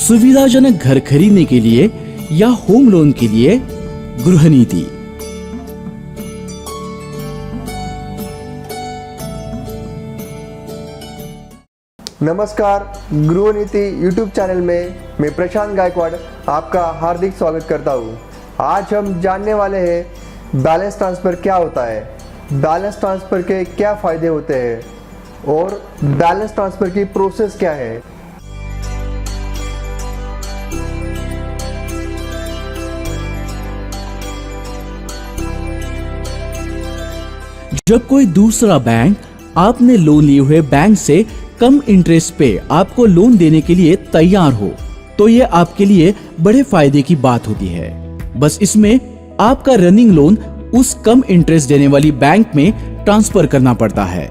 सुविधाजनक घर खरीदने के लिए या होम लोन के लिए गृह नीति। नमस्कार, गृह नीति यूट्यूब चैनल में मैं प्रशांत गायकवाड़ आपका हार्दिक स्वागत करता हूं। आज हम जानने वाले हैं बैलेंस ट्रांसफ़र क्या होता है, बैलेंस ट्रांसफ़र के क्या फ़ायदे होते हैं और बैलेंस ट्रांसफ़र की प्रोसेस क्या है। जब कोई दूसरा बैंक आपने लोन लिए हुए बैंक से कम इंटरेस्ट पे आपको लोन देने के लिए तैयार हो तो ये आपके लिए बड़े फायदे की बात होती है। बस इसमें आपका रनिंग लोन उस कम इंटरेस्ट देने वाली बैंक में ट्रांसफर करना पड़ता है।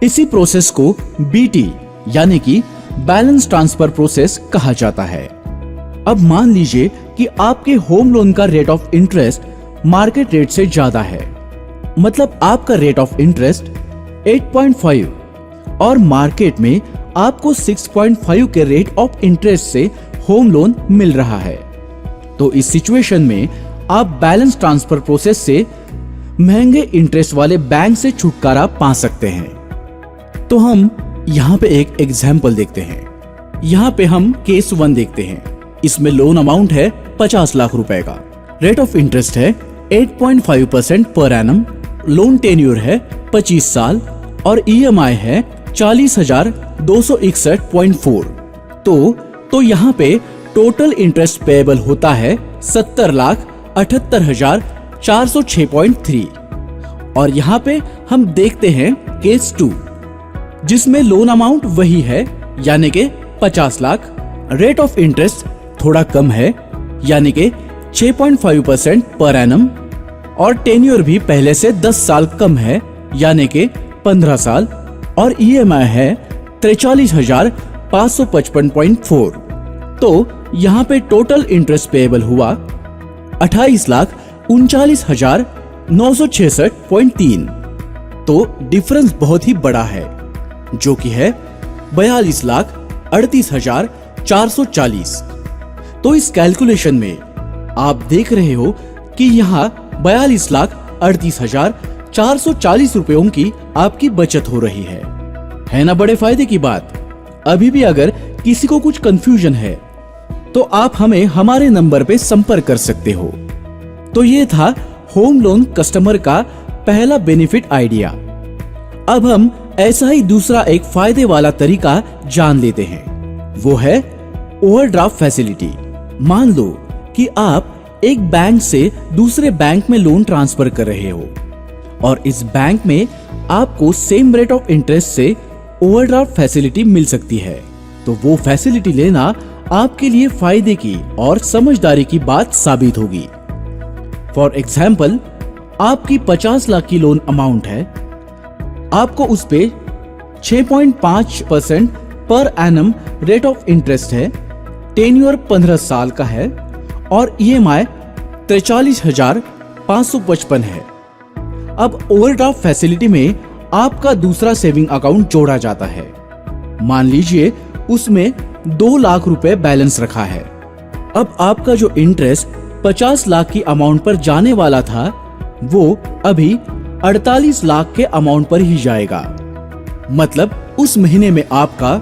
इसी प्रोसेस को बीटी यानी कि बैलेंस ट्रांसफर प्रोसेस कहा जाता है। अब मान लीजिए कि आपके होम लोन का rate of interest market rate से ज्यादा है, मतलब आपका रेट ऑफ इंटरेस्ट 8.5 और मार्केट में आपको 6.5 के रेट ऑफ इंटरेस्ट से होम लोन मिल रहा है। तो इस सिचुएशन में आप बैलेंस ट्रांसफर प्रोसेस से महंगे इंटरेस्ट वाले बैंक से छुटकारा पा सकते हैं। तो हम यहाँ पे एक एग्जाम्पल देखते हैं। यहाँ पे हम केस 1 देखते हैं। इसमें लोन अमाउंट है 50 लाख रुपए का, रेट ऑफ इंटरेस्ट है 8.5% पर एनम, लोन टेन्योर है 25 साल और ईएमआई है 40,261.4। तो यहाँ पे टोटल इंटरेस्ट पेएबल होता है 70,78,406.3। और यहाँ पे हम देखते हैं केस 2 जिसमें लोन अमाउंट वही है यानी के 50 लाख, रेट ऑफ इंटरेस्ट थोड़ा कम है यानी के 6.5% पर एनम और टेन्योर भी पहले से 10 साल कम है यानी के 15 साल और ईएमआई है 43,555.4। तो यहाँ पे टोटल इंटरेस्ट पेएबल हुआ 28,39,966.3। तो डिफरेंस बहुत ही बड़ा है जो कि है 42,38,440। तो इस कैलकुलेशन में आप देख रहे हो कि यहाँ 42,38,440 रुपयों की आपकी बचत हो रही है ना बड़े फायदे की बात। अभी भी अगर किसी को कुछ कंफ्यूजन है तो आप हमें हमारे नंबर पे संपर्क कर सकते हो। तो ये था होम लोन कस्टमर का पहला बेनिफिट आइडिया। अब हम ऐसा ही दूसरा एक फायदे वाला तरीका जान लेते हैं, वो है ओवरड्राफ्ट फैसिलिटी। मान लो कि आप एक बैंक से दूसरे बैंक में लोन ट्रांसफर कर रहे हो और इस बैंक में आपको सेम रेट ऑफ इंटरेस्ट से ओवरड्राफ्ट फैसिलिटी मिल सकती है। तो वो फैसिलिटी लेना आपके लिए फायदे की और समझदारी की बात साबित होगी। फॉर एग्जाम्पल, आपकी 50 लाख की लोन अमाउंट है, आपको उस पे 6.5% per annum rate of interest है, टेन्योर 15 साल का है और ईएमआई 43,555 है। अब ओवरड्राफ्ट फैसिलिटी में आपका दूसरा सेविंग अकाउंट जोड़ा जाता है। मान लीजिए उसमें 2 लाख रुपए बैलेंस रखा है। अब आपका जो इंटरेस्ट 50 लाख की अमाउंट पर जाने वाला था वो अभी 48 लाख के अमाउंट पर ही जाएगा। मतलब उस महीने में आपका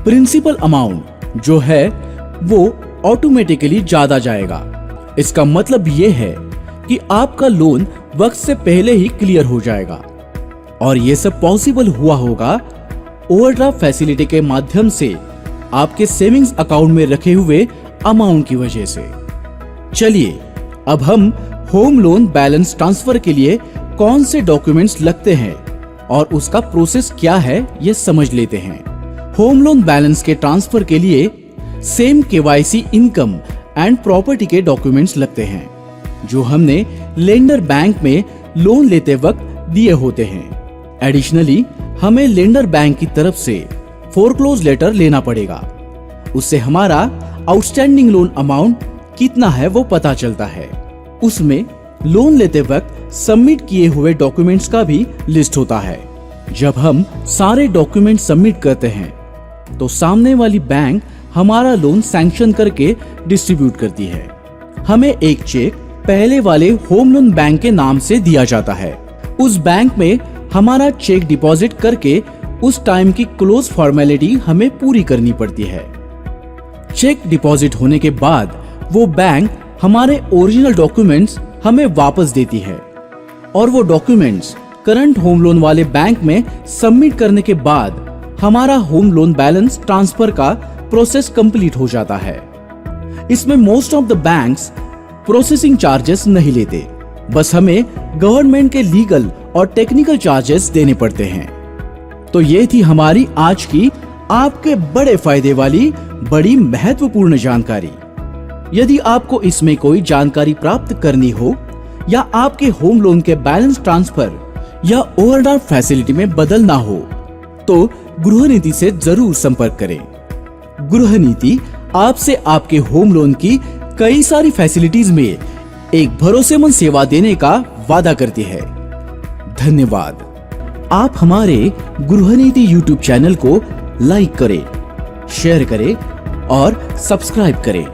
प्रिंसिपल अमाउंट जो है वो ऑटोमेटिकली ज्यादा जाएगा। इसका मतलब ये है कि आपका लोन वक्त से पहले ही क्लियर हो जाएगा और ये सब पॉसिबल हुआ होगा ओवरड्राफ्ट फैसिलिटी के माध्यम से आपके सेविंग्स अकाउंट में रखे हुए अमाउंट की वजह से। चलिए अब हम होम लोन बैलेंस ट्रांसफर के लिए कौन से डॉक्यूमेंट्स लगते हैं और उसका प्रोसेस क्या है ये समझ लेते हैं। होम लोन बैलेंस के ट्रांसफर के लिए same KYC income and property के डॉक्यूमेंट्स लगते हैं जो हमने लेंडर बैंक में लोन लेते वक्त दिए होते हैं। एडिशनली हमें लेंडर बैंक की तरफ से फोरक्लोज लेटर लेना पड़ेगा। उससे हमारा आउटस्टैंडिंग लोन अमाउंट कितना है वो पता चलता है। उसमें लोन लेते वक्त सबमिट किए हुए डॉक्यूमेंट्स का भी लिस्ट होता है। जब हम सारे डॉक्यूमेंट सबमिट करते हैं तो सामने वाली बैंक हमारा लोन सैंक्शन करके डिस्ट्रीब्यूट करती है। हमें एक चेक पहले वाले होम लोन बैंक के नाम से दिया जाता है। उस बैंक में हमारा चेक डिपॉजिट करके उस टाइम की क्लोज फॉर्मेलिटी हमें पूरी करनी पड़ती है। चेक डिपॉजिट होने के बाद वो बैंक हमारे ओरिजिनल डॉक्यूमेंट्स हमें वापस देती है और वो डॉक्यूमेंट्स करंट होम लोन वाले बैंक में सबमिट करने के बाद हमारा होम लोन बैलेंस ट्रांसफर का प्रोसेस कंप्लीट हो जाता है। इसमें most of the banks processing charges नहीं लेते, बस हमें गवर्नमेंट के लीगल और टेक्निकल चार्जेस देने पड़ते हैं। तो ये थी हमारी आज की आपके बड़े फायदे वाली बड़ी महत्वपूर्ण जानकारी। यदि आपको इसमें कोई जानकारी प्राप्त करनी हो या आपके होम लोन के बैलेंस ट्रांसफर या ओवरड्राफ्ट फैसिलिटी में बदलना हो तो गृह नीति से जरूर संपर्क करें। गृह नीति आपसे आपके होम लोन की कई सारी फैसिलिटीज में एक भरोसेमंद सेवा देने का वादा करती है। धन्यवाद। आप हमारे गृह नीति यूट्यूब चैनल को लाइक करें, शेयर करें और सब्सक्राइब करें।